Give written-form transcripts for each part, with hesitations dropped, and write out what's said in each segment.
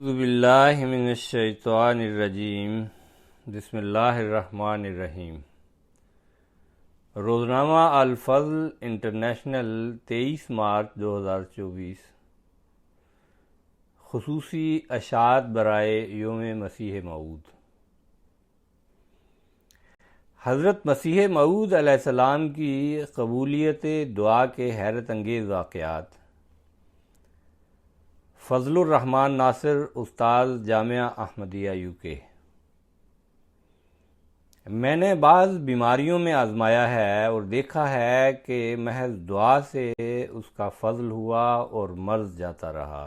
اعوذ باللہ من الشیطان الرجیم بسم اللہ الرحمن الرحیم۔ روزنامہ الفضل انٹرنیشنل 23 مارچ 2024۔ خصوصی اشاعت برائے یوم مسیح موعود۔ حضرت مسیح موعود علیہ السلام کی قبولیت دعا کے حیرت انگیز واقعات۔ فضل الرحمن ناصر، استاد جامعہ احمدیہ UK۔ میں نے بعض بیماریوں میں آزمایا ہے اور دیکھا ہے کہ محض دعا سے اس کا فضل ہوا اور مرض جاتا رہا۔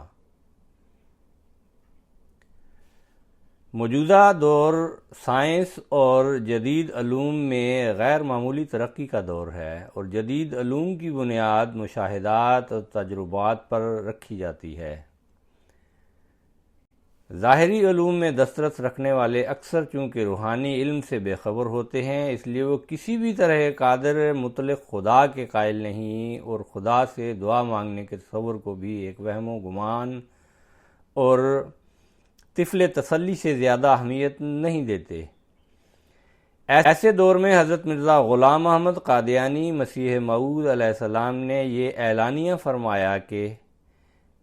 موجودہ دور سائنس اور جدید علوم میں غیر معمولی ترقی کا دور ہے، اور جدید علوم کی بنیاد مشاہدات اور تجربات پر رکھی جاتی ہے۔ ظاہری علوم میں دسترس رکھنے والے اکثر چونکہ روحانی علم سے بے خبر ہوتے ہیں، اس لیے وہ کسی بھی طرح قادر مطلق خدا کے قائل نہیں، اور خدا سے دعا مانگنے کے تصور کو بھی ایک وہم و گمان اور طفل تسلی سے زیادہ اہمیت نہیں دیتے۔ ایسے دور میں حضرت مرزا غلام احمد قادیانی مسیح موعود علیہ السلام نے یہ اعلانیہ فرمایا کہ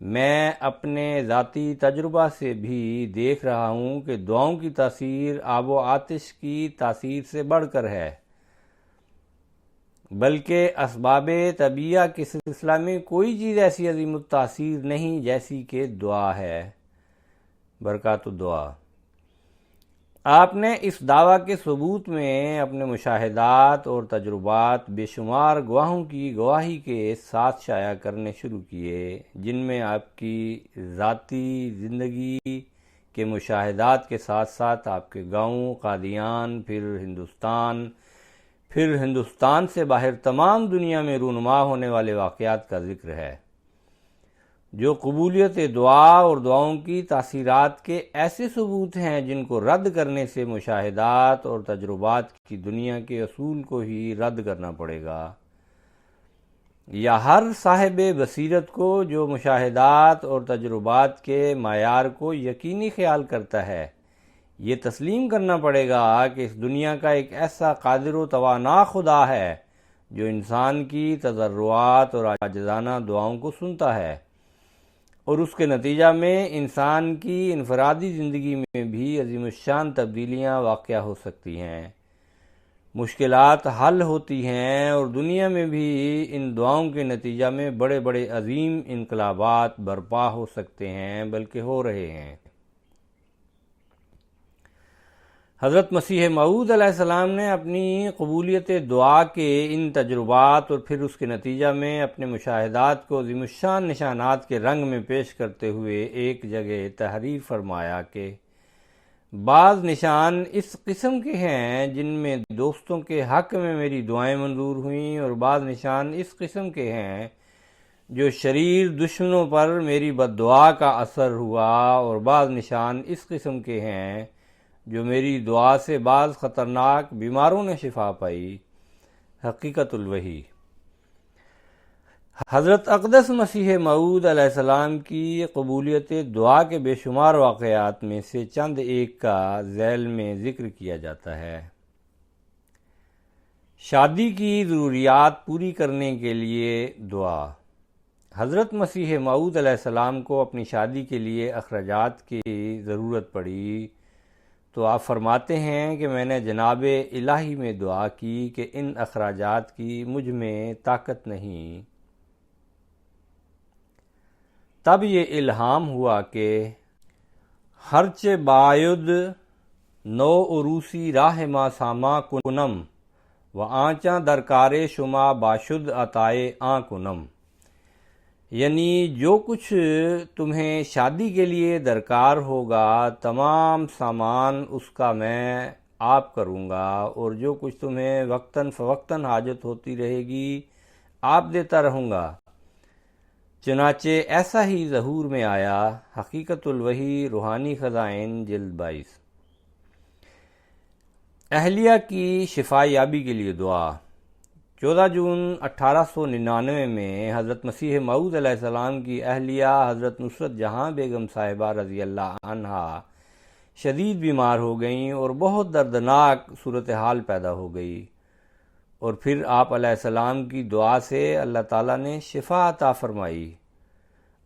میں اپنے ذاتی تجربہ سے بھی دیکھ رہا ہوں کہ دعاؤں کی تاثیر آب و آتش کی تاثیر سے بڑھ کر ہے، بلکہ اسباب طبیعہ کے سلسلہ میں کوئی چیز ایسی عظیم التاثیر نہیں جیسی کہ دعا ہے۔ برکات الدعا۔ آپ نے اس دعویٰ کے ثبوت میں اپنے مشاہدات اور تجربات بے شمار گواہوں کی گواہی کے ساتھ شائع کرنے شروع کیے، جن میں آپ کی ذاتی زندگی کے مشاہدات کے ساتھ ساتھ آپ کے گاؤں قادیان، پھر ہندوستان سے باہر تمام دنیا میں رونما ہونے والے واقعات کا ذکر ہے، جو قبولیت دعا اور دعاؤں کی تاثیرات کے ایسے ثبوت ہیں جن کو رد کرنے سے مشاہدات اور تجربات کی دنیا کے اصول کو ہی رد کرنا پڑے گا، یا ہر صاحب بصیرت کو جو مشاہدات اور تجربات کے معیار کو یقینی خیال کرتا ہے، یہ تسلیم کرنا پڑے گا کہ اس دنیا کا ایک ایسا قادر و توانا خدا ہے جو انسان کی تضرعات اور عاجزانہ دعاؤں کو سنتا ہے، اور اس کے نتیجہ میں انسان کی انفرادی زندگی میں بھی عظیم الشان تبدیلیاں واقع ہو سکتی ہیں، مشکلات حل ہوتی ہیں، اور دنیا میں بھی ان دعاؤں کے نتیجہ میں بڑے بڑے عظیم انقلابات برپا ہو سکتے ہیں، بلکہ ہو رہے ہیں۔ حضرت مسیح موعود علیہ السلام نے اپنی قبولیت دعا کے ان تجربات اور پھر اس کے نتیجہ میں اپنے مشاہدات کو عظیم الشان نشانات کے رنگ میں پیش کرتے ہوئے ایک جگہ تحریر فرمایا کہ بعض نشان اس قسم کے ہیں جن میں دوستوں کے حق میں میری دعائیں منظور ہوئیں، اور بعض نشان اس قسم کے ہیں جو شریر دشمنوں پر میری بد دعا کا اثر ہوا، اور بعض نشان اس قسم کے ہیں جو میری دعا سے بعض خطرناک بیماروں نے شفا پائی۔ حقیقت الوحی۔ حضرت اقدس مسیح موعود علیہ السلام کی قبولیت دعا کے بے شمار واقعات میں سے چند ایک کا ذیل میں ذکر کیا جاتا ہے۔ شادی کی ضروریات پوری کرنے کے لیے دعا۔ حضرت مسیح موعود علیہ السلام کو اپنی شادی کے لیے اخراجات کی ضرورت پڑی، تو آپ فرماتے ہیں کہ میں نے جناب الہی میں دعا کی کہ ان اخراجات کی مجھ میں طاقت نہیں۔ تب یہ الہام ہوا کہ ہرچ باید نو عروسی راہ ما ساما کنم و آنچاں درکار شما باشد عطائے آں کنم، یعنی جو کچھ تمہیں شادی کے لیے درکار ہوگا تمام سامان اس کا میں آپ کروں گا، اور جو کچھ تمہیں وقتاً فوقتاً حاجت ہوتی رہے گی آپ دیتا رہوں گا۔ چنانچہ ایسا ہی ظہور میں آیا۔ حقیقت الوحی، روحانی خزائن، جلد 22۔ اہلیہ کی شفا یابی کے لیے دعا۔ 14 جون 1899 میں حضرت مسیح موعود علیہ السلام کی اہلیہ حضرت نصرت جہاں بیگم صاحبہ رضی اللہ عنہا شدید بیمار ہو گئیں اور بہت دردناک صورتحال پیدا ہو گئی، اور پھر آپ علیہ السلام کی دعا سے اللہ تعالیٰ نے شفا عطا فرمائی۔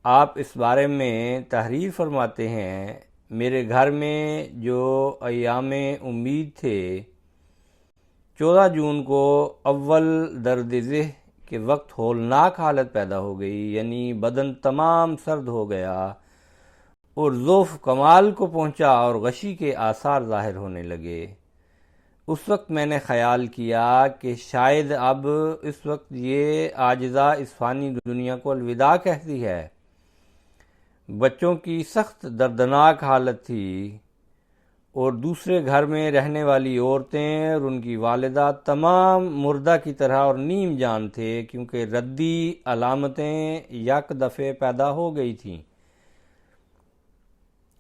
آپ اس بارے میں تحریر فرماتے ہیں، میرے گھر میں جو ایام امید تھے، 14 جون کو اول درد ذہ کے وقت ہولناک حالت پیدا ہو گئی، یعنی بدن تمام سرد ہو گیا اور ضعف کمال کو پہنچا اور غشی کے آثار ظاہر ہونے لگے۔ اس وقت میں نے خیال کیا کہ شاید اب اس وقت یہ عاجزہ اس فانی دنیا کو الوداع کہتی ہے۔ بچوں کی سخت دردناک حالت تھی اور دوسرے گھر میں رہنے والی عورتیں اور ان کی والدہ تمام مردہ کی طرح اور نیم جان تھے، کیونکہ ردی علامتیں یک دفعے پیدا ہو گئی تھیں۔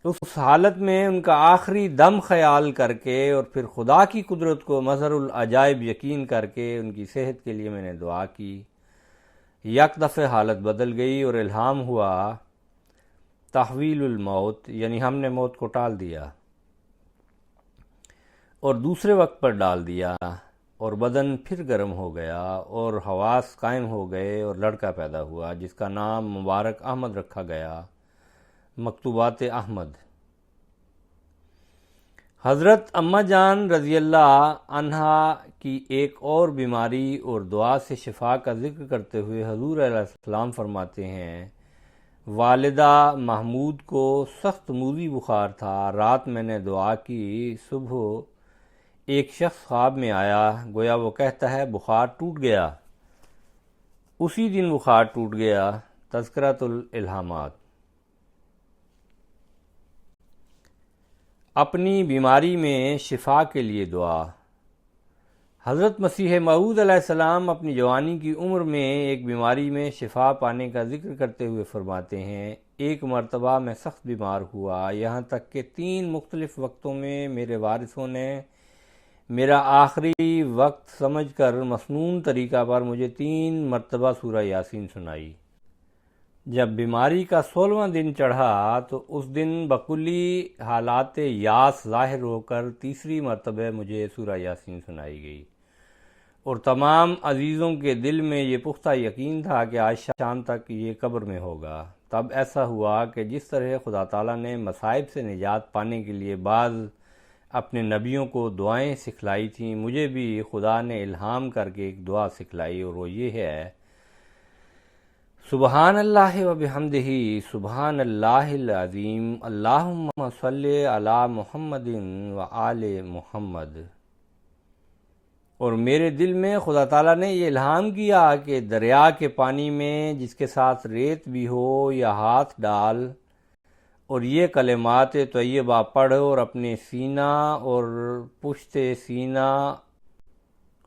اس حالت میں ان کا آخری دم خیال کر کے اور پھر خدا کی قدرت کو مظہر العجائب یقین کر کے ان کی صحت کے لیے میں نے دعا کی۔ یک دفعہ حالت بدل گئی اور الہام ہوا تحویل الموت، یعنی ہم نے موت کو ٹال دیا اور دوسرے وقت پر ڈال دیا، اور بدن پھر گرم ہو گیا اور حواس قائم ہو گئے اور لڑکا پیدا ہوا جس کا نام مبارک احمد رکھا گیا۔ مکتوبات احمد۔ حضرت اماں جان رضی اللہ عنہا کی ایک اور بیماری اور دعا سے شفا کا ذکر کرتے ہوئے حضور علیہ السلام فرماتے ہیں، والدہ محمود کو سخت موذی بخار تھا، رات میں نے دعا کی، صبح ایک شخص خواب میں آیا، گویا وہ کہتا ہے بخار ٹوٹ گیا۔ اسی دن بخار ٹوٹ گیا۔ تذکرۃ الالہامات۔ اپنی بیماری میں شفا کے لیے دعا۔ حضرت مسیح موعود علیہ السلام اپنی جوانی کی عمر میں ایک بیماری میں شفا پانے کا ذکر کرتے ہوئے فرماتے ہیں، ایک مرتبہ میں سخت بیمار ہوا، یہاں تک کہ 3 مختلف وقتوں میں میرے وارثوں نے میرا آخری وقت سمجھ کر مسنون طریقہ پر مجھے 3 مرتبہ سورہ یاسین سنائی۔ جب بیماری کا 16واں دن چڑھا تو اس دن بکلی حالات یاس ظاہر ہو کر تیسری مرتبہ مجھے سورہ یاسین سنائی گئی، اور تمام عزیزوں کے دل میں یہ پختہ یقین تھا کہ آج شام تک یہ قبر میں ہوگا۔ تب ایسا ہوا کہ جس طرح خدا تعالیٰ نے مصائب سے نجات پانے کے لیے بعض اپنے نبیوں کو دعائیں سکھلائی تھیں، مجھے بھی خدا نے الہام کر کے ایک دعا سکھلائی، اور وہ یہ ہے، سبحان اللہ و بحمدہ سبحان اللہ العظیم، اللہم صلی علی محمد و آل محمد۔ اور میرے دل میں خدا تعالیٰ نے یہ الہام کیا کہ دریا کے پانی میں جس کے ساتھ ریت بھی ہو یا ہاتھ ڈال اور یہ کلمات طیبہ پڑھ اور اپنے سینہ اور پشت سینہ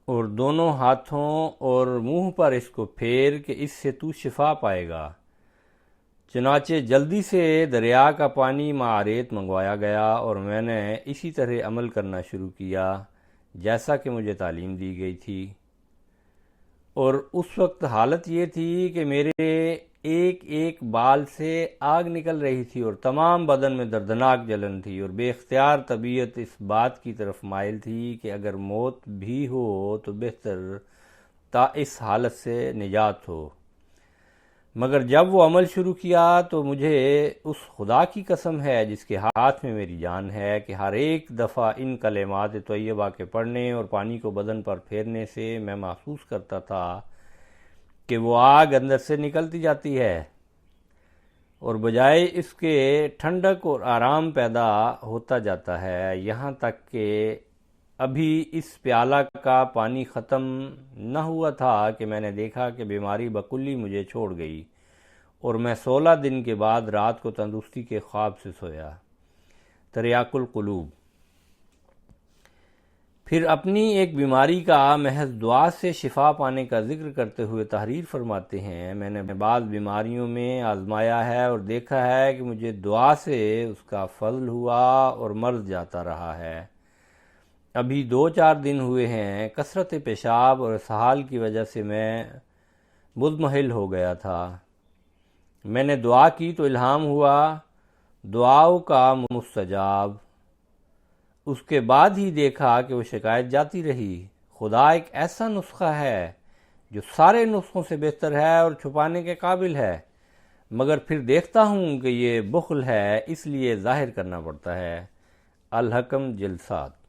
اور دونوں ہاتھوں اور منہ پر اس کو پھیر کہ اس سے تو شفا پائے گا۔ چنانچہ جلدی سے دریا کا پانی مع ریت منگوایا گیا اور میں نے اسی طرح عمل کرنا شروع کیا جیسا کہ مجھے تعلیم دی گئی تھی، اور اس وقت حالت یہ تھی کہ میرے ایک ایک بال سے آگ نکل رہی تھی اور تمام بدن میں دردناک جلن تھی، اور بے اختیار طبیعت اس بات کی طرف مائل تھی کہ اگر موت بھی ہو تو بہتر تا اس حالت سے نجات ہو۔ مگر جب وہ عمل شروع کیا تو مجھے اس خدا کی قسم ہے جس کے ہاتھ میں میری جان ہے کہ ہر ایک دفعہ ان کلمات طیبہ کے پڑھنے اور پانی کو بدن پر پھیرنے سے میں محسوس کرتا تھا کہ وہ آگ اندر سے نکلتی جاتی ہے، اور بجائے اس کے ٹھنڈک اور آرام پیدا ہوتا جاتا ہے، یہاں تک کہ ابھی اس پیالہ کا پانی ختم نہ ہوا تھا کہ میں نے دیکھا کہ بیماری بکلی مجھے چھوڑ گئی، اور میں 16 دن کے بعد رات کو تندرستی کے خواب سے سویا۔ تریاق القلوب۔ پھر اپنی ایک بیماری کا محض دعا سے شفا پانے کا ذکر کرتے ہوئے تحریر فرماتے ہیں، میں نے بعض بیماریوں میں آزمایا ہے اور دیکھا ہے کہ مجھے دعا سے اس کا فضل ہوا اور مرض جاتا رہا ہے۔ ابھی 2-4 دن ہوئے ہیں، کثرت پیشاب اور اسہال کی وجہ سے میں مضمحل ہو گیا تھا۔ میں نے دعا کی تو الہام ہوا، دعاؤں کا مستجاب۔ اس کے بعد ہی دیکھا کہ وہ شکایت جاتی رہی۔ خدا ایک ایسا نسخہ ہے جو سارے نسخوں سے بہتر ہے اور چھپانے کے قابل ہے، مگر پھر دیکھتا ہوں کہ یہ بخل ہے، اس لیے ظاہر کرنا پڑتا ہے۔ الحکم جلسات۔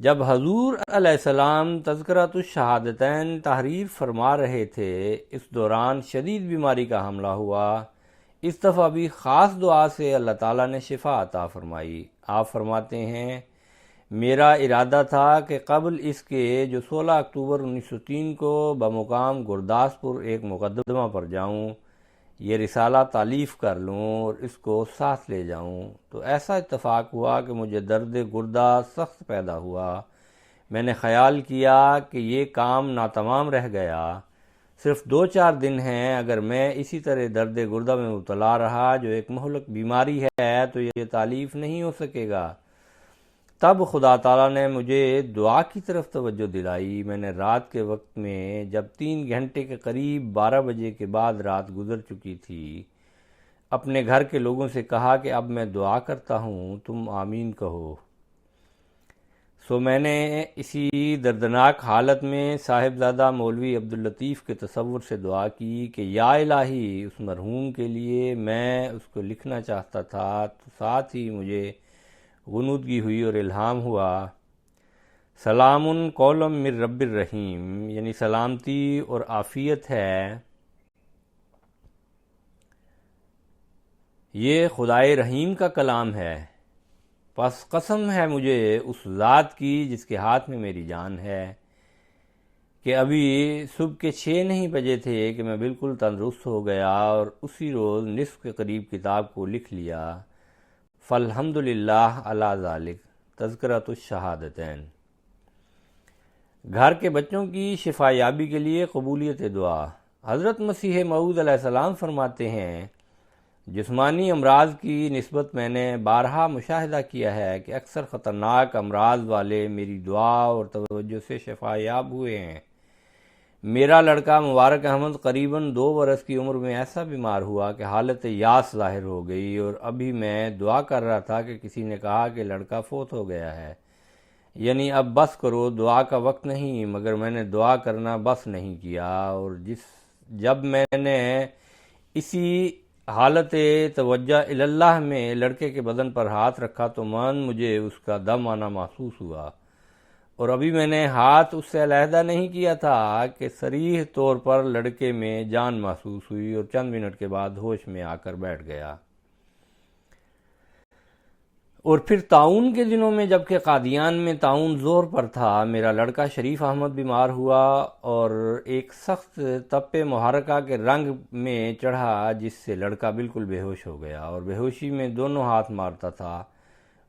جب حضور علیہ السلام تذکرۃ الشہادتین تحریر فرما رہے تھے، اس دوران شدید بیماری کا حملہ ہوا۔ اس دفعہ بھی خاص دعا سے اللہ تعالیٰ نے شفا عطا فرمائی۔ آپ فرماتے ہیں، میرا ارادہ تھا کہ قبل اس کے جو 16 اکتوبر 1903 کو بمقام گرداسپور ایک مقدمہ پر جاؤں، یہ رسالہ تالیف کر لوں اور اس کو ساتھ لے جاؤں، تو ایسا اتفاق ہوا کہ مجھے درد گردہ سخت پیدا ہوا۔ میں نے خیال کیا کہ یہ کام ناتمام رہ گیا، صرف 2-4 دن ہیں، اگر میں اسی طرح درد گردہ میں مبتلا رہا جو ایک مہلک بیماری ہے تو یہ تالیف نہیں ہو سکے گا۔ تب خدا تعالیٰ نے مجھے دعا کی طرف توجہ دلائی۔ میں نے رات کے وقت میں جب 3 گھنٹے کے قریب 12 بجے کے بعد رات گزر چکی تھی، اپنے گھر کے لوگوں سے کہا کہ اب میں دعا کرتا ہوں، تم آمین کہو۔ سو میں نے اسی دردناک حالت میں صاحبزادہ مولوی عبداللطیف کے تصور سے دعا کی کہ یا الہی، اس مرحوم کے لیے میں اس کو لکھنا چاہتا تھا، تو ساتھ ہی مجھے غنودگی ہوئی اور الہام ہوا، سلام قولا من رب الرحیم، یعنی سلامتی اور عافیت ہے، یہ خدائے رحیم کا کلام ہے۔ پس قسم ہے مجھے اس ذات کی جس کے ہاتھ میں میری جان ہے، کہ ابھی صبح کے 6 نہیں بجے تھے کہ میں بالکل تندرست ہو گیا اور اسی روز نصف کے قریب کتاب کو لکھ لیا۔ فالحمدللہ علی ذالک۔ تذکرۃ الشہادتین۔ گھر کے بچوں کی شفا یابی کے لیے قبولیت دعا۔ حضرت مسیح موعود علیہ السلام فرماتے ہیں، جسمانی امراض کی نسبت میں نے بارہا مشاہدہ کیا ہے کہ اکثر خطرناک امراض والے میری دعا اور توجہ سے شفا یاب ہوئے ہیں۔ میرا لڑکا مبارک احمد قریباً 2 برس کی عمر میں ایسا بیمار ہوا کہ حالت یاس ظاہر ہو گئی، اور ابھی میں دعا کر رہا تھا کہ کسی نے کہا کہ لڑکا فوت ہو گیا ہے، یعنی اب بس کرو، دعا کا وقت نہیں، مگر میں نے دعا کرنا بس نہیں کیا، اور جب میں نے اسی حالت توجہ اللہ میں لڑکے کے بدن پر ہاتھ رکھا تو مجھے اس کا دم آنا محسوس ہوا، اور ابھی میں نے ہاتھ اس سے علیحدہ نہیں کیا تھا کہ صریح طور پر لڑکے میں جان محسوس ہوئی اور چند منٹ کے بعد ہوش میں آ کر بیٹھ گیا۔ اور پھر طاعون کے دنوں میں جبکہ قادیان میں طاعون زور پر تھا، میرا لڑکا شریف احمد بیمار ہوا اور ایک سخت تپ محرکہ کے رنگ میں چڑھا، جس سے لڑکا بالکل بے ہوش ہو گیا اور بے ہوشی میں دونوں ہاتھ مارتا تھا۔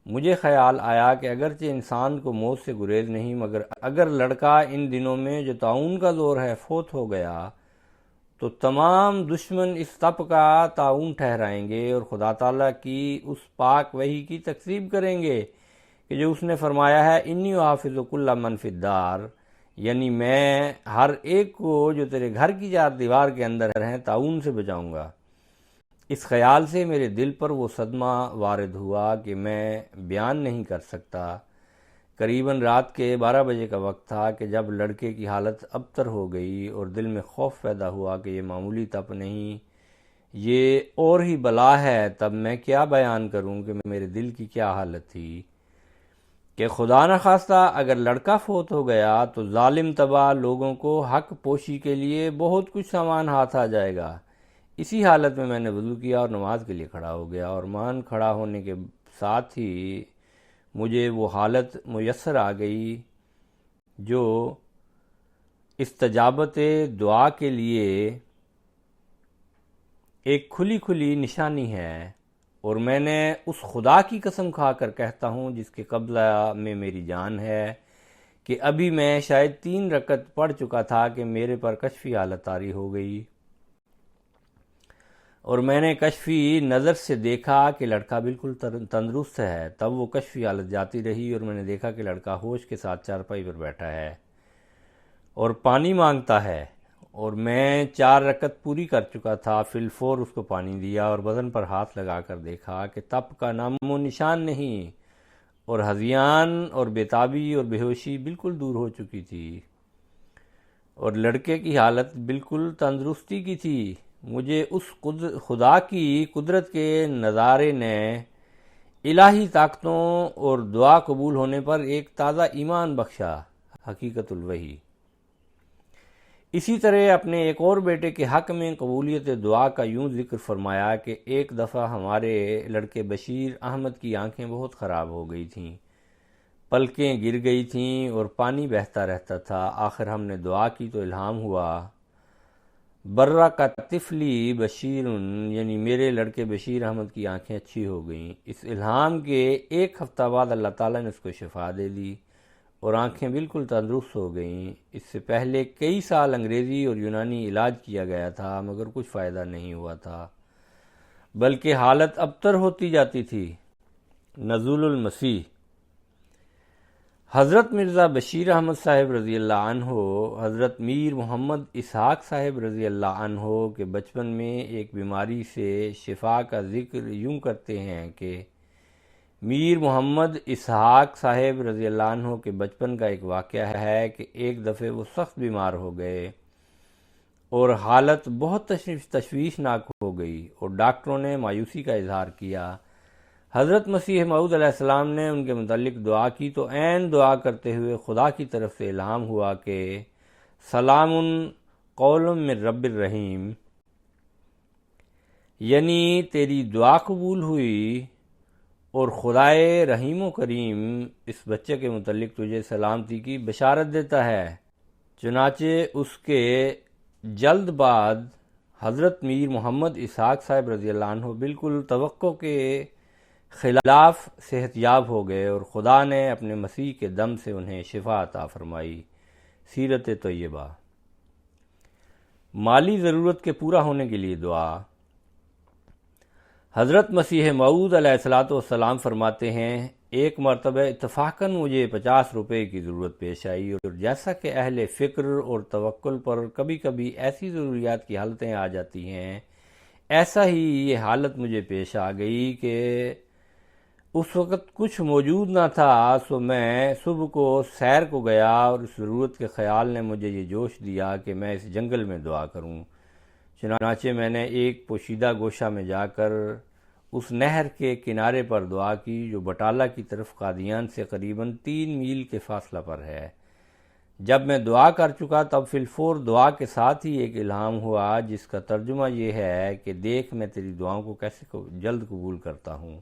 مجھے خیال آیا کہ اگرچہ انسان کو موت سے گریز نہیں، مگر اگر لڑکا ان دنوں میں جو طاعون کا دور ہے فوت ہو گیا تو تمام دشمن اس تپ کا طاعون ٹھہرائیں گے اور خدا تعالیٰ کی اس پاک وحی کی تکذیب کریں گے کہ جو اس نے فرمایا ہے، انی احافظ کل من فی الدار، یعنی میں ہر ایک کو جو تیرے گھر کی 4 دیوار کے اندر ہیں طاعون سے بچاؤں گا۔ اس خیال سے میرے دل پر وہ صدمہ وارد ہوا کہ میں بیان نہیں کر سکتا۔ قریباً رات کے 12 بجے کا وقت تھا کہ جب لڑکے کی حالت ابتر ہو گئی اور دل میں خوف پیدا ہوا کہ یہ معمولی تپ نہیں، یہ اور ہی بلا ہے، تب میں کیا بیان کروں کہ میرے دل کی کیا حالت تھی کہ خدا نخواستہ اگر لڑکا فوت ہو گیا تو ظالم تباہ لوگوں کو حق پوشی کے لیے بہت کچھ سامان ہاتھ آ جائے گا۔ اسی حالت میں نے وضو کیا اور نماز کے لیے کھڑا ہو گیا، اور کھڑا ہونے کے ساتھ ہی مجھے وہ حالت میسر آ گئی جو استجابت دعا کے لیے ایک کھلی نشانی ہے، اور میں نے اس خدا کی قسم کھا کر کہتا ہوں جس کے قبضہ میں میری جان ہے کہ ابھی میں شاید 3 رکعت پڑھ چکا تھا کہ میرے پر کشفی حالت طاری ہو گئی۔ اور میں نے کشفی نظر سے دیکھا کہ لڑکا بالکل تندرست ہے۔ تب وہ کشفی حالت جاتی رہی اور میں نے دیکھا کہ لڑکا ہوش کے ساتھ چارپائی پر بیٹھا ہے اور پانی مانگتا ہے، اور میں 4 رکعت پوری کر چکا تھا۔ فی الفور اس کو پانی دیا اور بدن پر ہاتھ لگا کر دیکھا کہ تپ کا نام و نشان نہیں، اور ہذیان اور بیتابی اور بے ہوشی بالکل دور ہو چکی تھی، اور لڑکے کی حالت بالکل تندرستی کی تھی۔ مجھے اس خدا کی قدرت کے نظارے نے الہی طاقتوں اور دعا قبول ہونے پر ایک تازہ ایمان بخشا۔ حقیقت الوحی۔ اسی طرح اپنے ایک اور بیٹے کے حق میں قبولیت دعا کا یوں ذکر فرمایا کہ ایک دفعہ ہمارے لڑکے بشیر احمد کی آنکھیں بہت خراب ہو گئی تھیں، پلکیں گر گئی تھیں اور پانی بہتا رہتا تھا۔ آخر ہم نے دعا کی تو الہام ہوا، برہ کا طفلی بشیر، یعنی میرے لڑکے بشیر احمد کی آنکھیں اچھی ہو گئیں۔ اس الہام کے 1 ہفتہ بعد اللہ تعالیٰ نے اس کو شفا دے دی اور آنکھیں بالکل تندرست ہو گئیں۔ اس سے پہلے کئی سال انگریزی اور یونانی علاج کیا گیا تھا مگر کچھ فائدہ نہیں ہوا تھا، بلکہ حالت ابتر ہوتی جاتی تھی۔ نزول المسیح۔ حضرت مرزا بشیر احمد صاحب رضی اللہ عنہ حضرت میر محمد اسحاق صاحب رضی اللہ عنہ کے بچپن میں ایک بیماری سے شفا کا ذکر یوں کرتے ہیں کہ میر محمد اسحاق صاحب رضی اللہ عنہ کے بچپن کا ایک واقعہ ہے کہ ایک دفعہ وہ سخت بیمار ہو گئے اور حالت بہت تشویشناک ہو گئی اور ڈاکٹروں نے مایوسی کا اظہار کیا۔ حضرت مسیح موعود علیہ السلام نے ان کے متعلق دعا کی تو عین دعا کرتے ہوئے خدا کی طرف سے الہام ہوا کہ سلام قول من رب الرحیم، یعنی تیری دعا قبول ہوئی اور خدائے رحیم و کریم اس بچے کے متعلق تجھے سلامتی کی بشارت دیتا ہے۔ چنانچہ اس کے جلد بعد حضرت میر محمد اسحاق صاحب رضی اللہ عنہ بالکل توقع کے خلاف صحت یاب ہو گئے اور خدا نے اپنے مسیح کے دم سے انہیں شفا عطا فرمائی۔ سیرت طیبہ۔ مالی ضرورت کے پورا ہونے کے لیے دعا۔ حضرت مسیح موعود علیہ السلام فرماتے ہیں، ایک مرتبہ اتفاقاً مجھے 50 روپے کی ضرورت پیش آئی، اور جیسا کہ اہل فکر اور توکل پر کبھی کبھی ایسی ضروریات کی حالتیں آ جاتی ہیں، ایسا ہی یہ حالت مجھے پیش آ گئی کہ اس وقت کچھ موجود نہ تھا، سو میں صبح کو سیر کو گیا اور اس ضرورت کے خیال نے مجھے یہ جوش دیا کہ میں اس جنگل میں دعا کروں۔ چنانچہ میں نے ایک پوشیدہ گوشہ میں جا کر اس نہر کے کنارے پر دعا کی جو بٹالہ کی طرف قادیان سے قریباً 3 میل کے فاصلہ پر ہے۔ جب میں دعا کر چکا تب فی الفور دعا کے ساتھ ہی ایک الہام ہوا جس کا ترجمہ یہ ہے کہ دیکھ میں تیری دعاؤں کو کیسے جلد قبول کرتا ہوں۔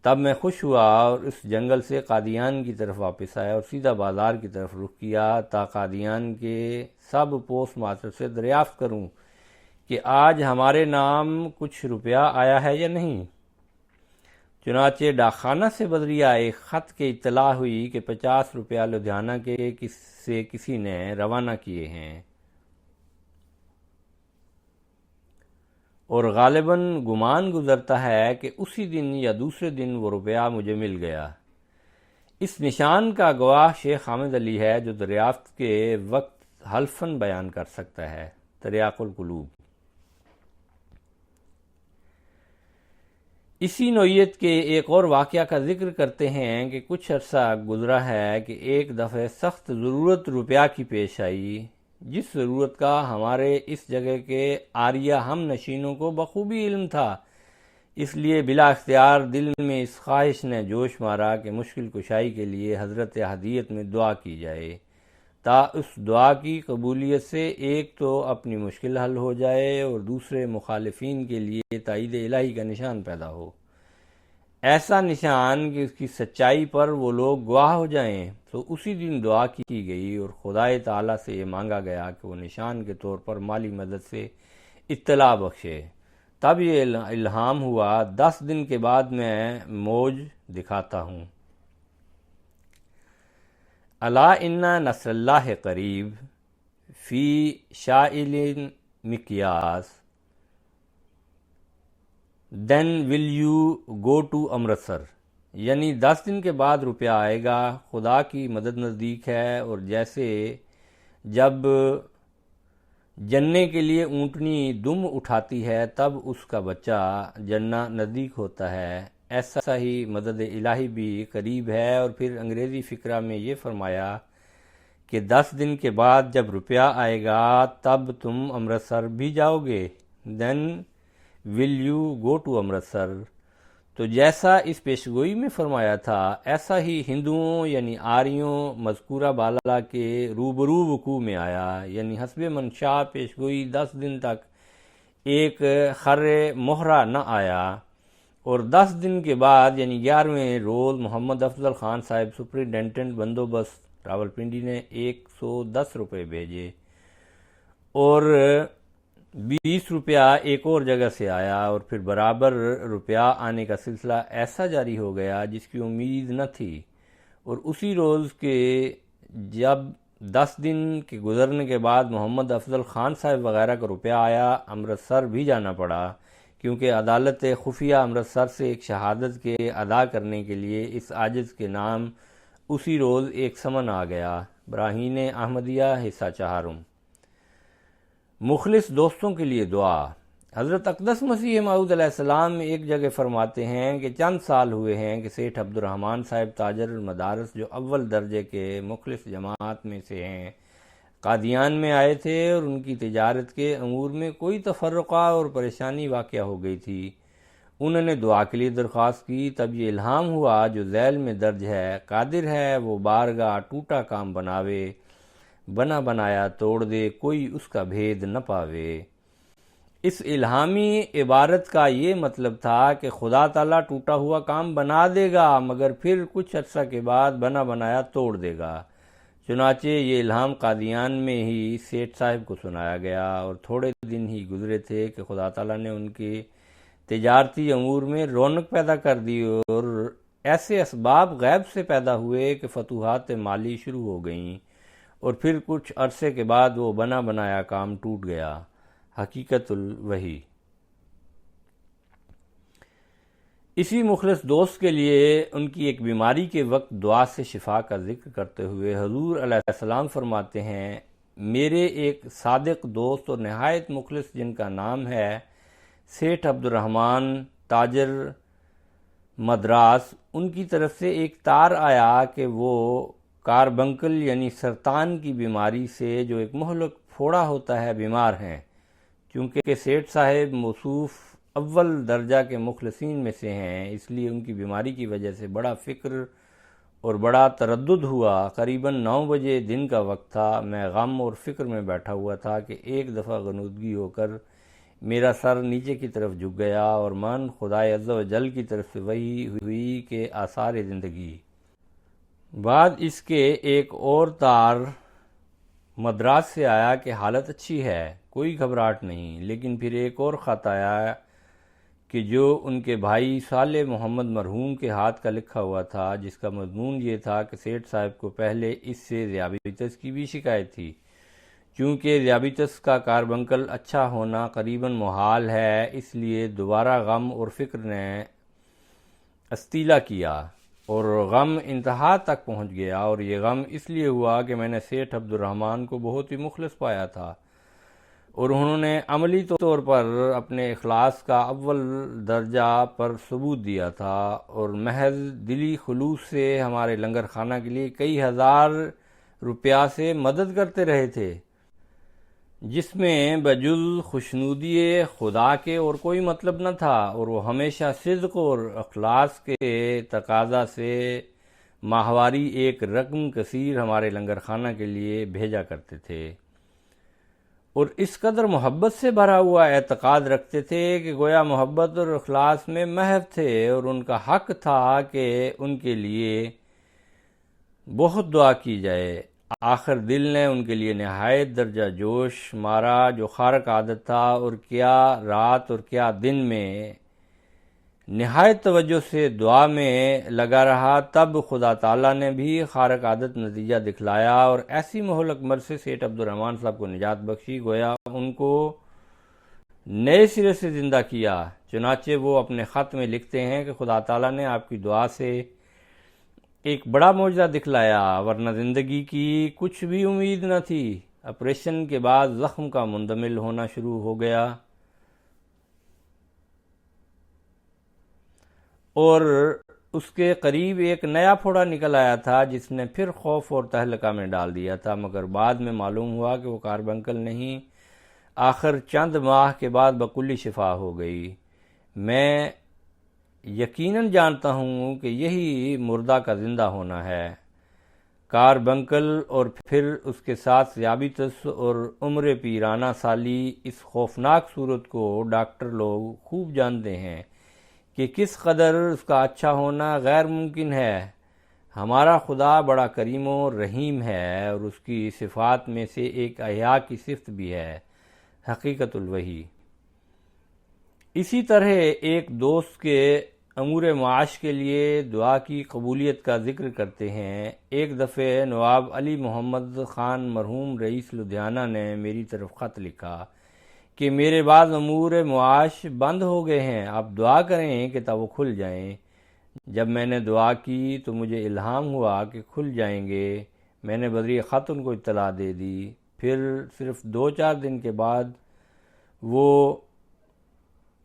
تب میں خوش ہوا اور اس جنگل سے قادیان کی طرف واپس آیا اور سیدھا بازار کی طرف رخ کیا تا قادیان کے سب پوسٹ ماسٹر سے دریافت کروں کہ آج ہمارے نام کچھ روپیہ آیا ہے یا نہیں۔ چنانچہ ڈاکخانہ سے بدریہ ایک خط کی اطلاع ہوئی کہ 50 روپیہ لدھیانہ کے سے کسی نے روانہ کیے ہیں، اور غالباً گمان گزرتا ہے کہ اسی دن یا دوسرے دن وہ روپیہ مجھے مل گیا۔ اس نشان کا گواہ شیخ حامد علی ہے جو دریافت کے وقت حلفاً بیان کر سکتا ہے۔ تریاق القلوب۔ اسی نوعیت کے ایک اور واقعہ کا ذکر کرتے ہیں کہ کچھ عرصہ گزرا ہے کہ ایک دفعہ سخت ضرورت روپیہ کی پیش آئی، جس ضرورت کا ہمارے اس جگہ کے آریہ ہم نشینوں کو بخوبی علم تھا، اس لیے بلا اختیار دل میں اس خواہش نے جوش مارا کہ مشکل کشائی کے لیے حضرت احدیت میں دعا کی جائے تا اس دعا کی قبولیت سے ایک تو اپنی مشکل حل ہو جائے اور دوسرے مخالفین کے لیے تائید الہی کا نشان پیدا ہو، ایسا نشان کہ اس کی سچائی پر وہ لوگ گواہ ہو جائیں۔ تو اسی دن دعا کی گئی اور خدائے تعالیٰ سے یہ مانگا گیا کہ وہ نشان کے طور پر مالی مدد سے اطلاع بخشے۔ تب یہ الہام ہوا، 10 دن کے بعد میں موج دکھاتا ہوں۔ الا ان نصر اللہ قریب فی شائل مکیاس۔ Then will you go to Amritsar, یعنی 10 دن کے بعد روپیہ آئے گا، خدا کی مدد نزدیک ہے، اور جیسے جب جننے کے لیے اونٹنی دم اٹھاتی ہے تب اس کا بچہ جننا نزدیک ہوتا ہے، ایسا ہی مدد الہی بھی قریب ہے۔ اور پھر انگریزی فقرہ میں یہ فرمایا کہ 10 دن کے بعد جب روپیہ آئے گا تب تم امرتسر بھی جاؤ گے، then will you go to Amritsar. تو جیسا اس پیشگوئی میں فرمایا تھا ایسا ہی ہندوؤں یعنی آریوں مذکورہ بالا کے روبرو وقوع میں آیا، یعنی حسب منشاء پیشگوئی 10 دن تک ایک خر مہرہ نہ آیا، اور 10 دن کے بعد یعنی 11ویں روز محمد افضل خان صاحب سپرنٹینڈنٹ بندوبست راولپنڈی نے 110 روپے بھیجے، اور 20 روپیہ ایک اور جگہ سے آیا، اور پھر برابر روپیہ آنے کا سلسلہ ایسا جاری ہو گیا جس کی امید نہ تھی، اور اسی روز کے جب 10 دن کے گزرنے کے بعد محمد افضل خان صاحب وغیرہ کا روپیہ آیا، امرتسر بھی جانا پڑا، کیونکہ عدالت خفیہ امرتسر سے ایک شہادت کے ادا کرنے کے لیے اس عاجز کے نام اسی روز ایک سمن آ گیا۔ براہین احمدیہ حصہ چہارم۔ مخلص دوستوں کے لیے دعا۔ حضرت اقدس مسیح موعود علیہ السلام ایک جگہ فرماتے ہیں کہ چند سال ہوئے ہیں کہ سیٹھ عبد الرحمن صاحب تاجر المدارس جو اول درجے کے مخلص جماعت میں سے ہیں قادیان میں آئے تھے، اور ان کی تجارت کے امور میں کوئی تفرقہ اور پریشانی واقع ہو گئی تھی۔ انہوں نے دعا کے لیے درخواست کی، تب یہ الہام ہوا جو ذیل میں درج ہے، قادر ہے وہ بارگاہ ٹوٹا کام بناوے، بنا بنایا توڑ دے، کوئی اس کا بھید نہ پاوے۔ اس الہامی عبارت کا یہ مطلب تھا کہ خدا تعالیٰ ٹوٹا ہوا کام بنا دے گا، مگر پھر کچھ عرصہ کے بعد بنا بنایا توڑ دے گا۔ چنانچہ یہ الہام قادیان میں ہی سیٹھ صاحب کو سنایا گیا، اور تھوڑے دن ہی گزرے تھے کہ خدا تعالیٰ نے ان کے تجارتی امور میں رونق پیدا کر دی، اور ایسے اسباب غیب سے پیدا ہوئے کہ فتوحات مالی شروع ہو گئیں، اور پھر کچھ عرصے کے بعد وہ بنا بنایا کام ٹوٹ گیا۔ حقیقت الوحی۔ اسی مخلص دوست کے لیے ان کی ایک بیماری کے وقت دعا سے شفا کا ذکر کرتے ہوئے حضور علیہ السلام فرماتے ہیں، میرے ایک صادق دوست اور نہایت مخلص جن کا نام ہے سیٹھ عبد الرحمن تاجر مدراس، ان کی طرف سے ایک تار آیا کہ وہ کاربنکل یعنی سرطان کی بیماری سے جو ایک مہلک پھوڑا ہوتا ہے بیمار ہیں۔ چونکہ سیٹھ صاحب موصوف اول درجہ کے مخلصین میں سے ہیں، اس لیے ان کی بیماری کی وجہ سے بڑا فکر اور بڑا تردد ہوا۔ قریباً 9 بجے دن کا وقت تھا، میں غم اور فکر میں بیٹھا ہوا تھا کہ ایک دفعہ غنودگی ہو کر میرا سر نیچے کی طرف جھک گیا، اور من خدائے عز و جل کی طرف سے وحی ہوئی کہ آثار زندگی۔ بعد اس کے ایک اور تار مدراس سے آیا کہ حالت اچھی ہے، کوئی گھبراہٹ نہیں، لیکن پھر ایک اور خط آیا کہ جو ان کے بھائی صالح محمد مرحوم کے ہاتھ کا لکھا ہوا تھا، جس کا مضمون یہ تھا کہ سیٹھ صاحب کو پہلے اس سے ذیابیطس کی بھی شکایت تھی، چونکہ ذیابیطس کا کاربنکل اچھا ہونا قریباً محال ہے، اس لیے دوبارہ غم اور فکر نے استیلا کیا، اور غم انتہا تک پہنچ گیا، اور یہ غم اس لیے ہوا کہ میں نے سیٹھ عبد الرحمن کو بہت ہی مخلص پایا تھا، اور انہوں نے عملی طور پر اپنے اخلاص کا اول درجہ پر ثبوت دیا تھا، اور محض دلی خلوص سے ہمارے لنگر خانہ کے لیے کئی ہزار روپیہ سے مدد کرتے رہے تھے، جس میں بجز خوشنودی خدا کے اور کوئی مطلب نہ تھا، اور وہ ہمیشہ صدق اور اخلاص کے تقاضا سے ماہواری ایک رقم کثیر ہمارے لنگر خانہ کے لیے بھیجا کرتے تھے، اور اس قدر محبت سے بھرا ہوا اعتقاد رکھتے تھے کہ گویا محبت اور اخلاص میں محو تھے، اور ان کا حق تھا کہ ان کے لیے بہت دعا کی جائے۔ آخر دل نے ان کے لیے نہایت درجہ جوش مارا جو خارق عادت تھا، اور کیا رات اور کیا دن میں نہایت توجہ سے دعا میں لگا رہا، تب خدا تعالیٰ نے بھی خارق عادت نتیجہ دکھلایا، اور ایسی مہلک مرض سے سیٹھ عبد الرحمن صاحب کو نجات بخشی، گویا ان کو نئے سرے سے زندہ کیا۔ چنانچہ وہ اپنے خط میں لکھتے ہیں کہ خدا تعالیٰ نے آپ کی دعا سے ایک بڑا معجزہ دکھلایا، ورنہ زندگی کی کچھ بھی امید نہ تھی۔ آپریشن کے بعد زخم کا مندمل ہونا شروع ہو گیا اور اس کے قریب ایک نیا پھوڑا نکل آیا تھا جس نے پھر خوف اور تہلکہ میں ڈال دیا تھا، مگر بعد میں معلوم ہوا کہ وہ کاربنکل نہیں۔ آخر چند ماہ کے بعد بکلی شفا ہو گئی۔ میں یقیناً جانتا ہوں کہ یہی مردہ کا زندہ ہونا ہے۔ کاربنکل اور پھر اس کے ساتھ ذیابیطس اور عمر پیرانہ سالی، اس خوفناک صورت کو ڈاکٹر لوگ خوب جانتے ہیں کہ کس قدر اس کا اچھا ہونا غیر ممکن ہے۔ ہمارا خدا بڑا کریم و رحیم ہے اور اس کی صفات میں سے ایک احیاء کی صفت بھی ہے، حقیقت الوحی۔ اسی طرح ایک دوست کے امور معاش کے لیے دعا کی قبولیت کا ذکر کرتے ہیں۔ ایک دفعہ نواب علی محمد خان مرحوم رئیس لدھیانہ نے میری طرف خط لکھا کہ میرے بعض امور معاش بند ہو گئے ہیں، آپ دعا کریں کہ تب وہ کھل جائیں۔ جب میں نے دعا کی تو مجھے الہام ہوا کہ کھل جائیں گے۔ میں نے بذریعہ خط ان کو اطلاع دے دی۔ پھر صرف 2-4 دن کے بعد وہ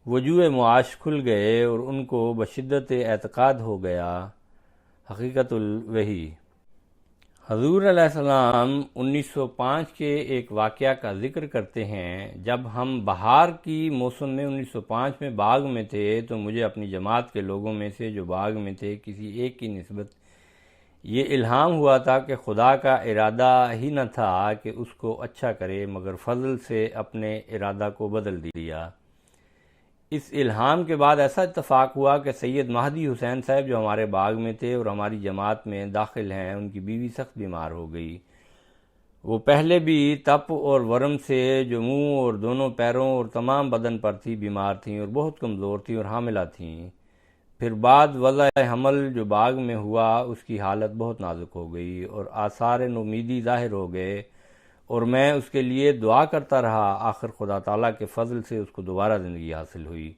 وجوہ معاش کھل گئے اور ان کو بشدت اعتقاد ہو گیا، حقیقت الوحی۔ حضور علیہ السلام 1905 کے ایک واقعہ کا ذکر کرتے ہیں۔ جب ہم بہار کی موسم میں 1905 میں باغ میں تھے تو مجھے اپنی جماعت کے لوگوں میں سے جو باغ میں تھے کسی ایک کی نسبت یہ الہام ہوا تھا کہ خدا کا ارادہ ہی نہ تھا کہ اس کو اچھا کرے، مگر فضل سے اپنے ارادہ کو بدل دیا۔ اس الہام کے بعد ایسا اتفاق ہوا کہ سید مہدی حسین صاحب جو ہمارے باغ میں تھے اور ہماری جماعت میں داخل ہیں، ان کی بیوی سخت بیمار ہو گئی۔ وہ پہلے بھی تپ اور ورم سے جو منہ اور دونوں پیروں اور تمام بدن پر تھی بیمار تھیں اور بہت کمزور تھیں اور حاملہ تھیں۔ پھر بعد وضع حمل جو باغ میں ہوا اس کی حالت بہت نازک ہو گئی اور آثار نومیدی ظاہر ہو گئے اور میں اس کے لیے دعا کرتا رہا۔ آخر خدا تعالیٰ کے فضل سے اس کو دوبارہ زندگی حاصل ہوئی۔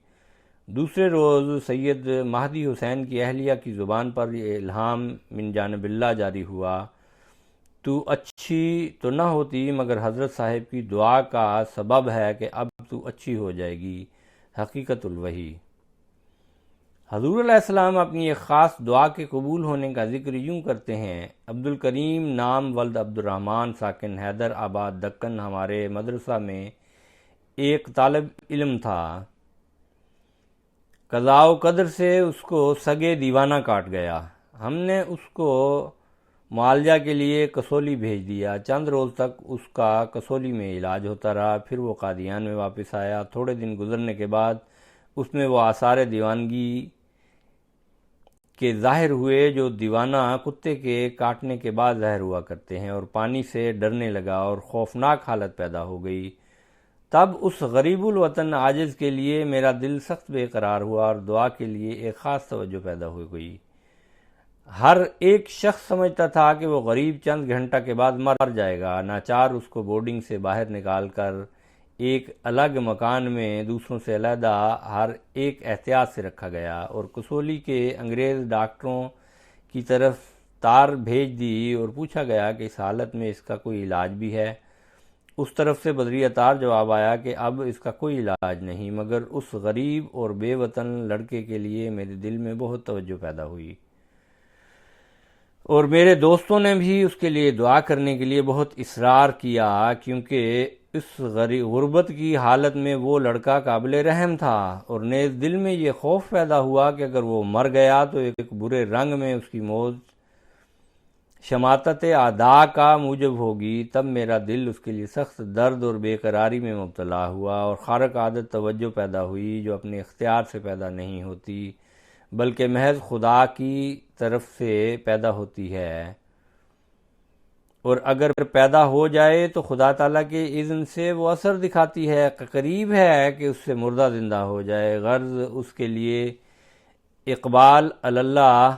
دوسرے روز سید مہدی حسین کی اہلیہ کی زبان پر یہ الہام من جانب اللہ جاری ہوا، تو اچھی تو نہ ہوتی مگر حضرت صاحب کی دعا کا سبب ہے کہ اب تو اچھی ہو جائے گی، حقیقت الوحی۔ حضور علیہ السلام اپنی ایک خاص دعا کے قبول ہونے کا ذکر یوں کرتے ہیں۔ عبد الکریم نام ولد عبد الرحمن ساکن حیدر آباد دکن ہمارے مدرسہ میں ایک طالب علم تھا۔ قضاء و قدر سے اس کو سگے دیوانہ کاٹ گیا۔ ہم نے اس کو معالجہ کے لیے کسولی بھیج دیا۔ چند روز تک اس کا کسولی میں علاج ہوتا رہا، پھر وہ قادیان میں واپس آیا۔ تھوڑے دن گزرنے کے بعد اس میں وہ آثار دیوانگی کے ظاہر ہوئے جو دیوانہ کتے کے کاٹنے کے بعد ظاہر ہوا کرتے ہیں، اور پانی سے ڈرنے لگا اور خوفناک حالت پیدا ہو گئی۔ تب اس غریب الوطن عاجز کے لیے میرا دل سخت بے قرار ہوا اور دعا کے لیے ایک خاص توجہ پیدا ہو گئی۔ ہر ایک شخص سمجھتا تھا کہ وہ غریب چند گھنٹہ کے بعد مر جائے گا۔ ناچار اس کو بورڈنگ سے باہر نکال کر ایک الگ مکان میں دوسروں سے علیحدہ ہر ایک احتیاط سے رکھا گیا اور کسولی کے انگریز ڈاکٹروں کی طرف تار بھیج دی اور پوچھا گیا کہ اس حالت میں اس کا کوئی علاج بھی ہے۔ اس طرف سے بذریعہ تار جواب آیا کہ اب اس کا کوئی علاج نہیں، مگر اس غریب اور بے وطن لڑکے کے لیے میرے دل میں بہت توجہ پیدا ہوئی اور میرے دوستوں نے بھی اس کے لیے دعا کرنے کے لیے بہت اصرار کیا، کیونکہ اس غربت کی حالت میں وہ لڑکا قابل رحم تھا، اور نیز دل میں یہ خوف پیدا ہوا کہ اگر وہ مر گیا تو ایک برے رنگ میں اس کی موت شماتت اعداء کا موجب ہوگی۔ تب میرا دل اس کے لیے سخت درد اور بے قراری میں مبتلا ہوا اور خارق عادت توجہ پیدا ہوئی جو اپنے اختیار سے پیدا نہیں ہوتی بلکہ محض خدا کی طرف سے پیدا ہوتی ہے، اور اگر پیدا ہو جائے تو خدا تعالیٰ کے اذن سے وہ اثر دکھاتی ہے۔ قریب ہے کہ اس سے مردہ زندہ ہو جائے۔ غرض اس کے لیے اقبال اللہ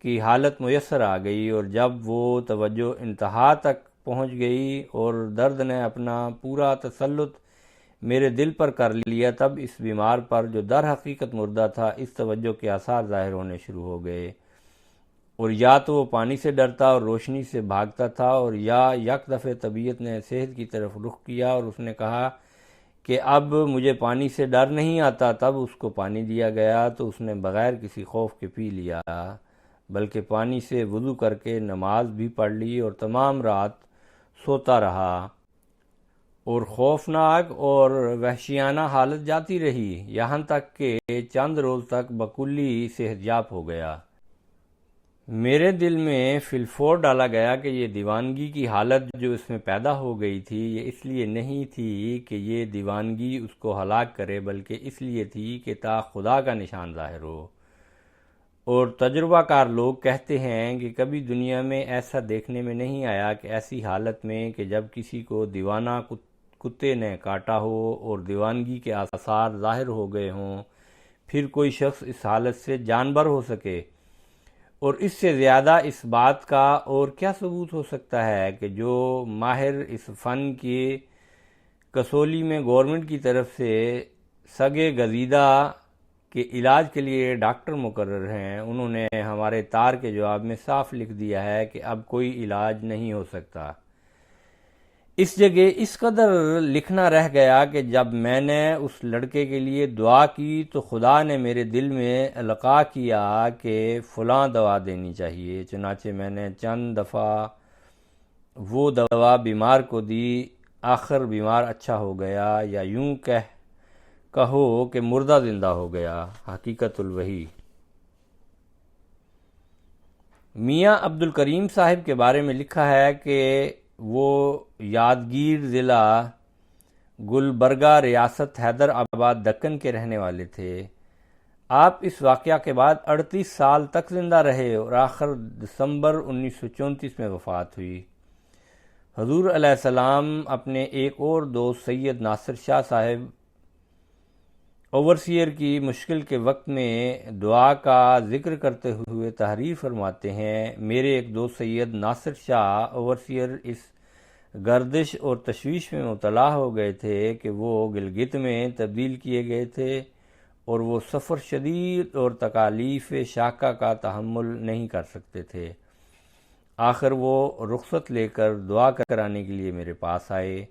کی حالت میسر آ گئی، اور جب وہ توجہ انتہا تک پہنچ گئی اور درد نے اپنا پورا تسلط میرے دل پر کر لیا، تب اس بیمار پر جو در حقیقت مردہ تھا اس توجہ کے آثار ظاہر ہونے شروع ہو گئے، اور یا تو وہ پانی سے ڈرتا اور روشنی سے بھاگتا تھا، اور یا یک دفعہ طبیعت نے صحت کی طرف رخ کیا اور اس نے کہا کہ اب مجھے پانی سے ڈر نہیں آتا۔ تب اس کو پانی دیا گیا تو اس نے بغیر کسی خوف کے پی لیا، بلکہ پانی سے وضو کر کے نماز بھی پڑھ لی اور تمام رات سوتا رہا، اور خوفناک اور وحشیانہ حالت جاتی رہی، یہاں تک کہ چند روز تک بکلی صحت یاب ہو گیا۔ میرے دل میں فی الفور ڈالا گیا کہ یہ دیوانگی کی حالت جو اس میں پیدا ہو گئی تھی یہ اس لیے نہیں تھی کہ یہ دیوانگی اس کو ہلاک کرے، بلکہ اس لیے تھی کہ تا خدا کا نشان ظاہر ہو۔ اور تجربہ کار لوگ کہتے ہیں کہ کبھی دنیا میں ایسا دیکھنے میں نہیں آیا کہ ایسی حالت میں کہ جب کسی کو دیوانہ کتے نے کاٹا ہو اور دیوانگی کے آثار ظاہر ہو گئے ہوں، پھر کوئی شخص اس حالت سے جانبر ہو سکے۔ اور اس سے زیادہ اس بات کا اور کیا ثبوت ہو سکتا ہے کہ جو ماہر اس فن کی کسولی میں گورنمنٹ کی طرف سے سگے گزیدہ کے علاج کے لیے ڈاکٹر مقرر ہیں، انہوں نے ہمارے تار کے جواب میں صاف لکھ دیا ہے کہ اب کوئی علاج نہیں ہو سکتا۔ اس جگہ اس قدر لکھنا رہ گیا کہ جب میں نے اس لڑکے کے لیے دعا کی تو خدا نے میرے دل میں القاء کیا کہ فلاں دوا دینی چاہیے، چنانچہ میں نے چند دفعہ وہ دوا بیمار کو دی، آخر بیمار اچھا ہو گیا، یا یوں کہو کہ مردہ زندہ ہو گیا۔ حقیقت الوحی۔ میاں عبد الکریم صاحب کے بارے میں لکھا ہے کہ وہ یادگیر ضلع گلبرگہ ریاست حیدر آباد دکن کے رہنے والے تھے۔ آپ اس واقعہ کے بعد 38 سال تک زندہ رہے اور آخر دسمبر 1934 میں وفات ہوئی۔ حضور علیہ السلام اپنے ایک اور دوست سید ناصر شاہ صاحب اوورسیئر کی مشکل کے وقت میں دعا کا ذکر کرتے ہوئے تحریر فرماتے ہیں، میرے ایک دوست سید ناصر شاہ اوورسیئر اس گردش اور تشویش میں مبتلا ہو گئے تھے کہ وہ گلگت میں تبدیل کیے گئے تھے، اور وہ سفر شدید اور تکالیف شاقہ کا تحمل نہیں کر سکتے تھے۔ آخر وہ رخصت لے کر دعا کرانے کے لیے میرے پاس آئے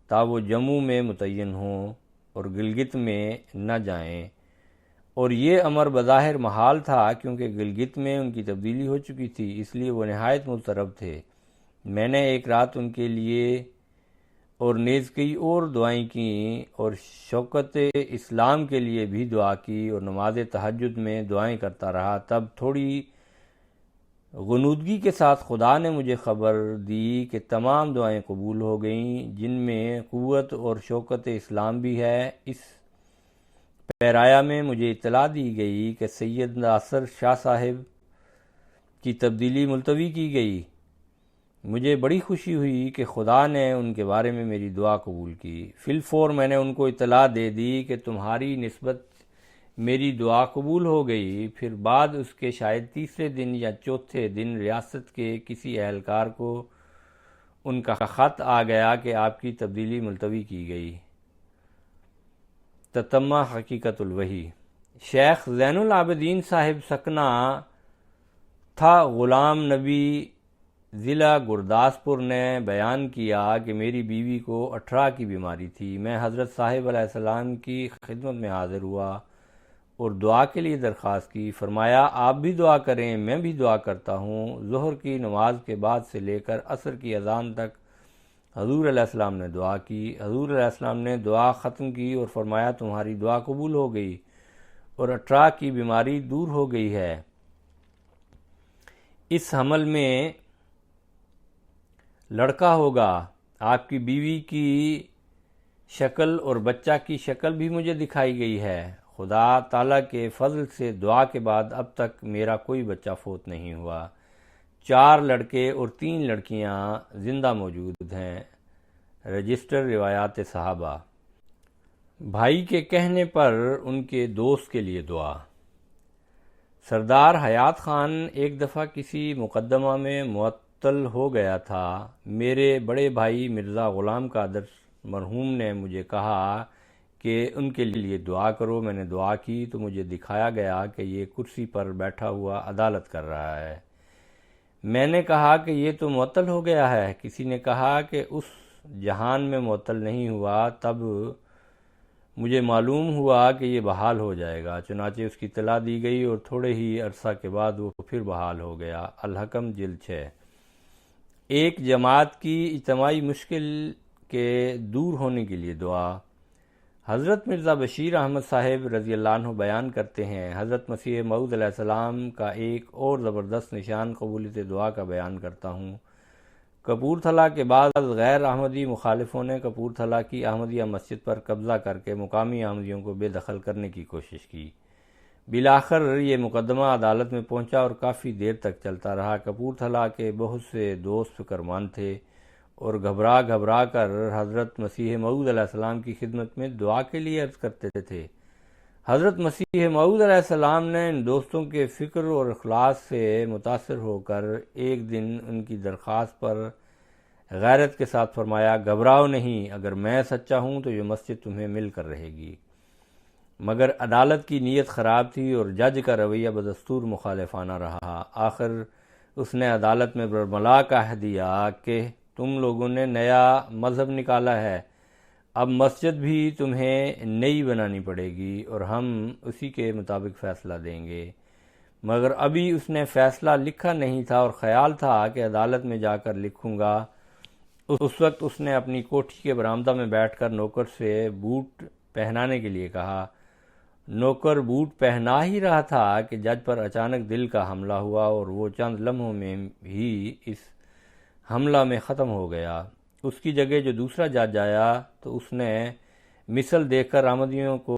تا وہ جموں میں متعین ہوں اور گلگت میں نہ جائیں، اور یہ امر بظاہر محال تھا کیونکہ گلگت میں ان کی تبدیلی ہو چکی تھی، اس لیے وہ نہایت مضطرب تھے۔ میں نے ایک رات ان کے لیے اور نیز کئی اور دعائیں کیں اور شوکت اسلام کے لیے بھی دعا کی اور نماز تہجد میں دعائیں کرتا رہا۔ تب تھوڑی غنودگی کے ساتھ خدا نے مجھے خبر دی کہ تمام دعائیں قبول ہو گئیں، جن میں قوت اور شوکت اسلام بھی ہے۔ اس پیرایا میں مجھے اطلاع دی گئی کہ سید ناصر شاہ صاحب کی تبدیلی ملتوی کی گئی۔ مجھے بڑی خوشی ہوئی کہ خدا نے ان کے بارے میں میری دعا قبول کی۔ فی الفور میں نے ان کو اطلاع دے دی کہ تمہاری نسبت میری دعا قبول ہو گئی۔ پھر بعد اس کے شاید تیسرے دن یا چوتھے دن ریاست کے کسی اہلکار کو ان کا خط آ گیا کہ آپ کی تبدیلی ملتوی کی گئی۔ تتمہ حقیقت الوحی۔ شیخ زین العابدین صاحب سکنہ تھا غلام نبی ضلع گرداسپور نے بیان کیا کہ میری بیوی کو 18 کی بیماری تھی۔ میں حضرت صاحب علیہ السلام کی خدمت میں حاضر ہوا اور دعا کے لیے درخواست کی۔ فرمایا آپ بھی دعا کریں، میں بھی دعا کرتا ہوں۔ ظہر کی نماز کے بعد سے لے کر عصر کی اذان تک حضور علیہ السلام نے دعا کی۔ حضور علیہ السلام نے دعا ختم کی اور فرمایا تمہاری دعا قبول ہو گئی اور 18 کی بیماری دور ہو گئی ہے۔ اس حمل میں لڑکا ہوگا۔ آپ کی بیوی کی شکل اور بچہ کی شکل بھی مجھے دکھائی گئی ہے۔ خدا تعالیٰ کے فضل سے دعا کے بعد اب تک میرا کوئی بچہ فوت نہیں ہوا۔ 4 لڑکے اور 3 لڑکیاں زندہ موجود ہیں۔ رجسٹر روایات صحابہ۔ بھائی کے کہنے پر ان کے دوست کے لیے دعا۔ سردار حیات خان ایک دفعہ کسی مقدمہ میں معطل ہو گیا تھا۔ میرے بڑے بھائی مرزا غلام قادر مرحوم نے مجھے کہا کہ ان کے لیے دعا کرو۔ میں نے دعا کی تو مجھے دکھایا گیا کہ یہ کرسی پر بیٹھا ہوا عدالت کر رہا ہے۔ میں نے کہا کہ یہ تو معطل ہو گیا ہے۔ کسی نے کہا کہ اس جہان میں معطل نہیں ہوا، تب مجھے معلوم ہوا کہ یہ بحال ہو جائے گا۔ چنانچہ اس کی اطلاع دی گئی اور تھوڑے ہی عرصہ کے بعد وہ پھر بحال ہو گیا۔ الحکم جلد 6۔ ایک جماعت کی اجتماعی مشکل کے دور ہونے کے لیے دعا۔ حضرت مرزا بشیر احمد صاحب رضی اللہ عنہ بیان کرتے ہیں، حضرت مسیح موعود علیہ السلام کا ایک اور زبردست نشان قبولیت دعا کا بیان کرتا ہوں۔ کپورتھلا کے بعد غیر احمدی مخالفوں نے کپورتھلا کی احمدیہ مسجد پر قبضہ کر کے مقامی احمدیوں کو بے دخل کرنے کی کوشش کی۔ بالآخر یہ مقدمہ عدالت میں پہنچا اور کافی دیر تک چلتا رہا۔ کپورتھلا کے بہت سے دوست فکرمند تھے اور گھبرا کر حضرت مسیح موعود علیہ السلام کی خدمت میں دعا کے لیے عرض کرتے تھے۔ حضرت مسیح موعود علیہ السلام نے ان دوستوں کے فکر اور اخلاص سے متاثر ہو کر ایک دن ان کی درخواست پر غیرت کے ساتھ فرمایا، گھبراؤ نہیں، اگر میں سچا ہوں تو یہ مسجد تمہیں مل کر رہے گی۔ مگر عدالت کی نیت خراب تھی اور جج کا رویہ بدستور مخالفانہ رہا۔ آخر اس نے عدالت میں برملا کہہ دیا کہ تم لوگوں نے نیا مذہب نکالا ہے، اب مسجد بھی تمہیں نئی بنانی پڑے گی اور ہم اسی کے مطابق فیصلہ دیں گے۔ مگر ابھی اس نے فیصلہ لکھا نہیں تھا اور خیال تھا کہ عدالت میں جا کر لکھوں گا۔ اس وقت اس نے اپنی کوٹھی کے برآمدہ میں بیٹھ کر نوکر سے بوٹ پہنانے کے لیے کہا۔ نوکر بوٹ پہنا ہی رہا تھا کہ جج پر اچانک دل کا حملہ ہوا اور وہ چند لمحوں میں ہی اس حملہ میں ختم ہو گیا۔ اس کی جگہ جو دوسرا جج آیا تو اس نے مثل دیکھ کر احمدیوں کو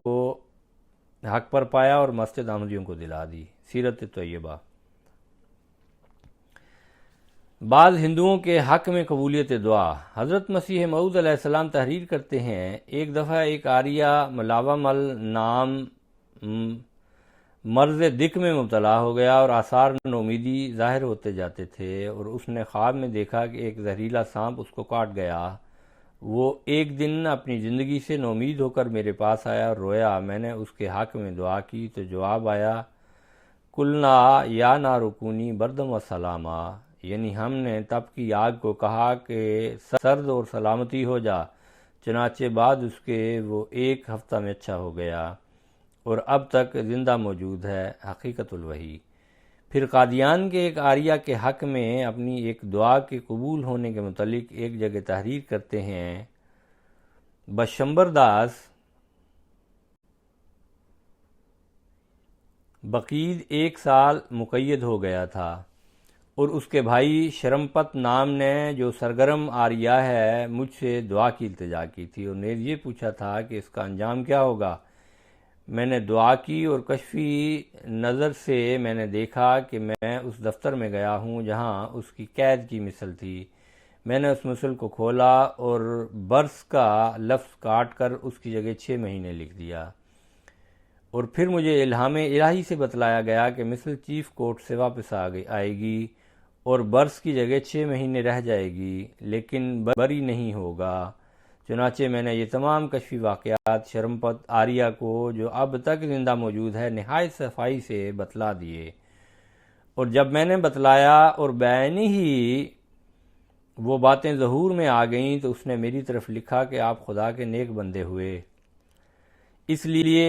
حق پر پایا اور مسجد احمدیوں کو دلا دی۔ سیرت طیبہ۔ بعض ہندوؤں کے حق میں قبولیت دعا۔ حضرت مسیح موعود علیہ السلام تحریر کرتے ہیں، ایک دفعہ ایک آریہ ملاومل نام مرض دق میں مبتلا ہو گیا اور آثار نومیدی ظاہر ہوتے جاتے تھے، اور اس نے خواب میں دیکھا کہ ایک زہریلا سانپ اس کو کاٹ گیا۔ وہ ایک دن اپنی زندگی سے نومید ہو کر میرے پاس آیا اور رویا۔ میں نے اس کے حق میں دعا کی تو جواب آیا، کلنا یا نارکونی بردم و سلاما، یعنی ہم نے تپ کی آگ کو کہا کہ سرد اور سلامتی ہو جا۔ چنانچہ بعد اس کے وہ ایک ہفتہ میں اچھا ہو گیا اور اب تک زندہ موجود ہے۔ حقیقت الوحی۔ پھر قادیان کے ایک آریہ کے حق میں اپنی ایک دعا کے قبول ہونے کے متعلق ایک جگہ تحریر کرتے ہیں، بشمبر داس بقید 1 سال مقید ہو گیا تھا اور اس کے بھائی شرمپت نام نے جو سرگرم آریہ ہے مجھ سے دعا کی التجا کی تھی اور نیز یہ پوچھا تھا کہ اس کا انجام کیا ہوگا۔ میں نے دعا کی اور کشفی نظر سے میں نے دیکھا کہ میں اس دفتر میں گیا ہوں جہاں اس کی قید کی مثل تھی۔ میں نے اس مثل کو کھولا اور برس کا لفظ کاٹ کر اس کی جگہ 6 مہینے لکھ دیا، اور پھر مجھے الہام الہی سے بتلایا گیا کہ مثل چیف کورٹ سے واپس آئے گی اور برس کی جگہ 6 مہینے رہ جائے گی، لیکن بری نہیں ہوگا۔ چنانچہ میں نے یہ تمام کشفی واقعات شرمپت آریہ کو جو اب تک زندہ موجود ہے نہایت صفائی سے بتلا دیے، اور جب میں نے بتلایا اور بعینی ہی وہ باتیں ظہور میں آ گئیں تو اس نے میری طرف لکھا کہ آپ خدا کے نیک بندے ہوئے، اس لیے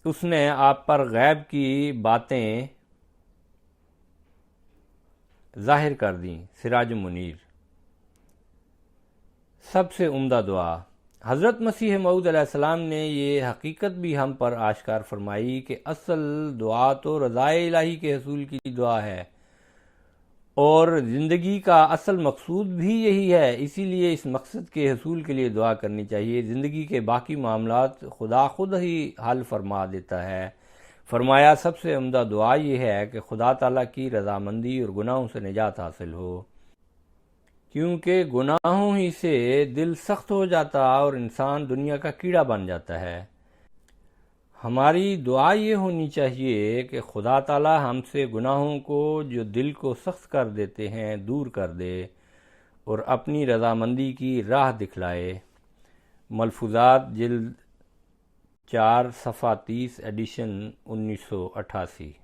اس نے آپ پر غیب کی باتیں ظاہر کر دیں۔ سراج منیر۔ سب سے عمدہ دعا۔ حضرت مسیح موعود علیہ السلام نے یہ حقیقت بھی ہم پر آشکار فرمائی کہ اصل دعا تو رضائے الہی کے حصول کی دعا ہے، اور زندگی کا اصل مقصود بھی یہی ہے۔ اسی لیے اس مقصد کے حصول کے لیے دعا کرنی چاہیے۔ زندگی کے باقی معاملات خدا خود ہی حل فرما دیتا ہے۔ فرمایا سب سے عمدہ دعا یہ ہے کہ خدا تعالیٰ کی رضامندی اور گناہوں سے نجات حاصل ہو، کیونکہ گناہوں ہی سے دل سخت ہو جاتا اور انسان دنیا کا کیڑا بن جاتا ہے۔ ہماری دعا یہ ہونی چاہیے کہ خدا تعالی ہم سے گناہوں کو جو دل کو سخت کر دیتے ہیں دور کر دے اور اپنی رضامندی کی راہ دکھلائے۔ ملفوظات جلد 4 صفحہ 30 ایڈیشن 1988۔